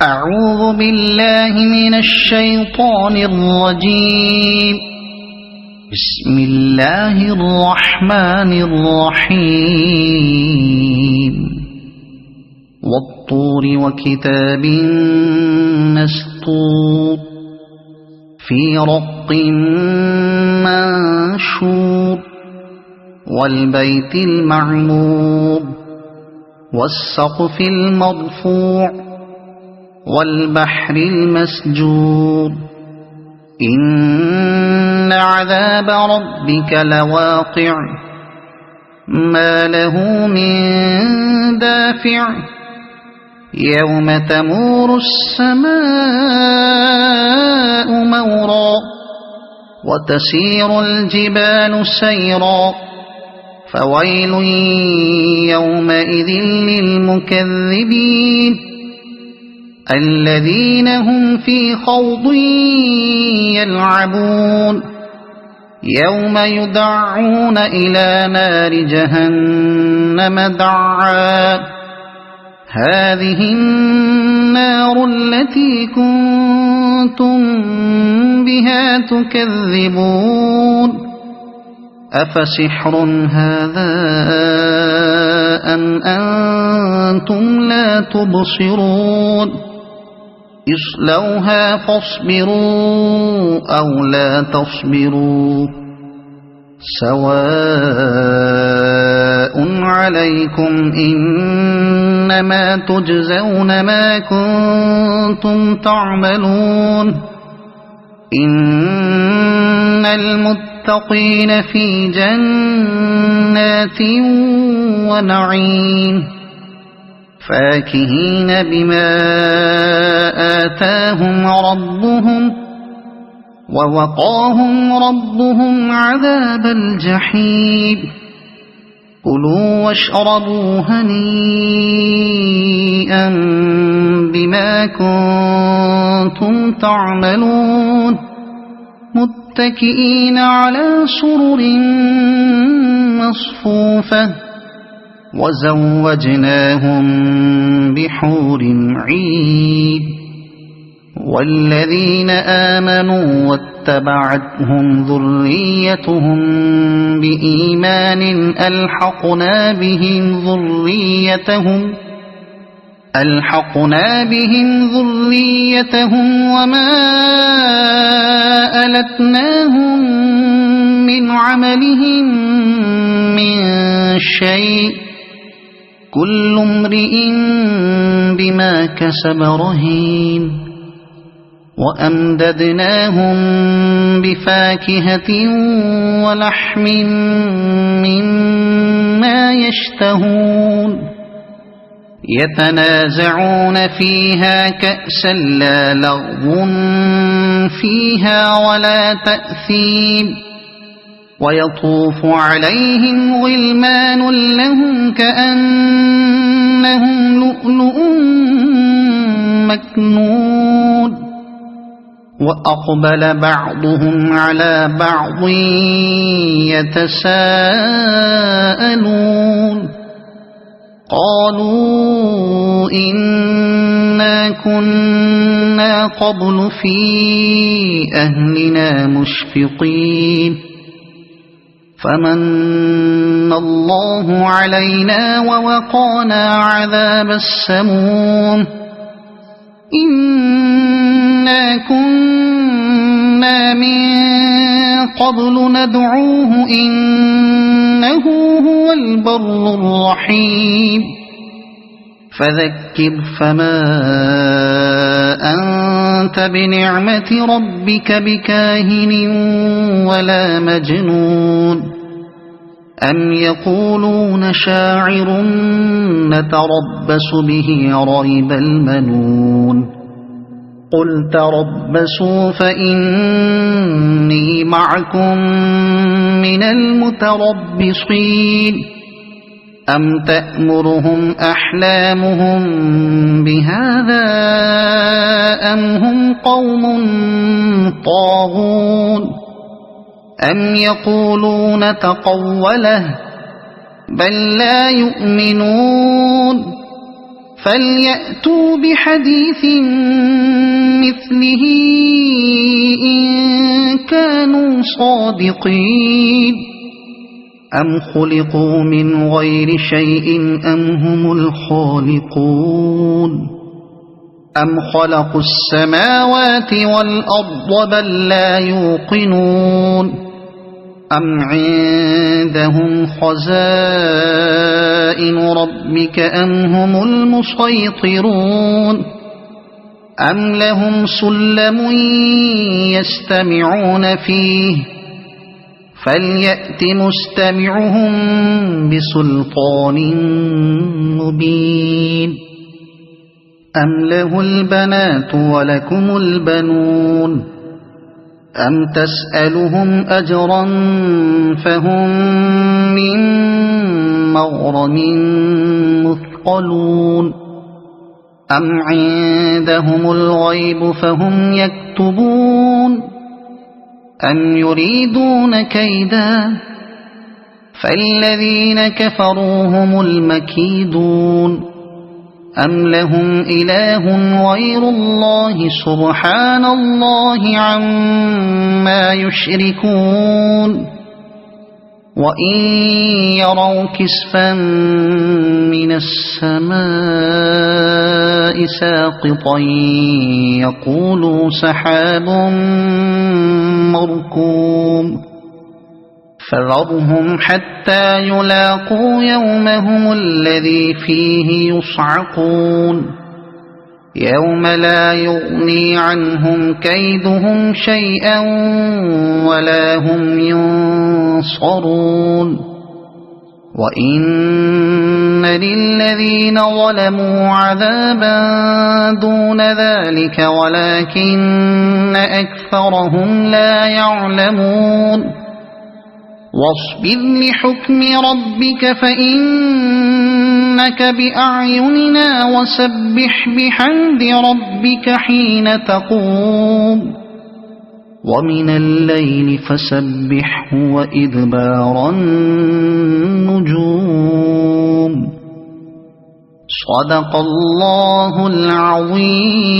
أعوذ بالله من الشيطان الرجيم. بسم الله الرحمن الرحيم. والطور وكتاب مسطور في رق منشور والبيت المعمور والسقف المرفوع والبحر المسجور إن عذاب ربك لواقع ما له من دافع يوم تمور السماء مورا وتسير الجبال سيرا فويل يومئذ للمكذبين الذين هم في خوض يلعبون يوم يدعون إلى نار جهنم دعا هذه النار التي كنتم بها تكذبون أفسحر هذا أم أنتم لا تبصرون اصلوها فاصبروا أو لا تصبروا سواء عليكم إنما تجزون ما كنتم تعملون إن المتقين في جنات ونعيم فاكهين بما آتاهم ربهم ووقاهم ربهم عذاب الجحيم كلوا واشربوا هنيئا بما كنتم تعملون متكئين على سرر مصفوفة وزوجناهم بحور عين والذين آمنوا واتبعتهم ذريتهم بإيمان ألحقنا بهم ذريتهم وما ألتناهم من عملهم من شيء كل امرئ بما كسب رهين وأمددناهم بفاكهة ولحم مما يشتهون يتنازعون فيها كأسا لا لغو فيها ولا تأثيم ويطوف عليهم غلمان لهم كأنهم لؤلؤ مكنون وأقبل بعضهم على بعض يتساءلون قالوا إنا كنا قبل في أهلنا مشفقين فمن الله علينا ووقانا عذاب السموم إنا كنا من قبل ندعوه إنه هو البر الرحيم فذكر فما أنت بنعمة ربك بكاهن ولا مجنون أم يقولون شاعر نتربص به ريب المنون قل تربصوا فإني معكم من المتربصين أم تأمرهم أحلامهم بهذا أم هم قوم طاغون أم يقولون تقوله بل لا يؤمنون فليأتوا بحديث مثله إن كانوا صادقين أم خلقوا من غير شيء أم هم الخالقون أم خلقوا السماوات والأرض بل لا يوقنون أم عندهم خزائن ربك أم هم المسيطرون أم لهم سلم يستمعون فيه فليأت مستمعهم بسلطان مبين أم له البنات ولكم البنون أم تسألهم أجرا فهم من مغرم مثقلون أم عندهم الغيب فهم يكتبون أم يريدون كيدا فالذين كفروا هم المكيدون أم لهم إله غير الله سبحان الله عما يشركون وإن يروا كسفا من السماء ساقطا يقولوا سحاب مركوم فذرهم حتى يلاقوا يومهم الذي فيه يصعقون يوم لا يغني عنهم كيدهم شيئا ولا هم ينصرون وإن للذين ظلموا عذابا دون ذلك ولكن أكثرهم لا يعلمون واصبر لحكم ربك فإنك بأعيننا وسبح بحمد ربك حين تقوم ومن الليل فسبحه وإدبار النجوم صدق الله العظيم.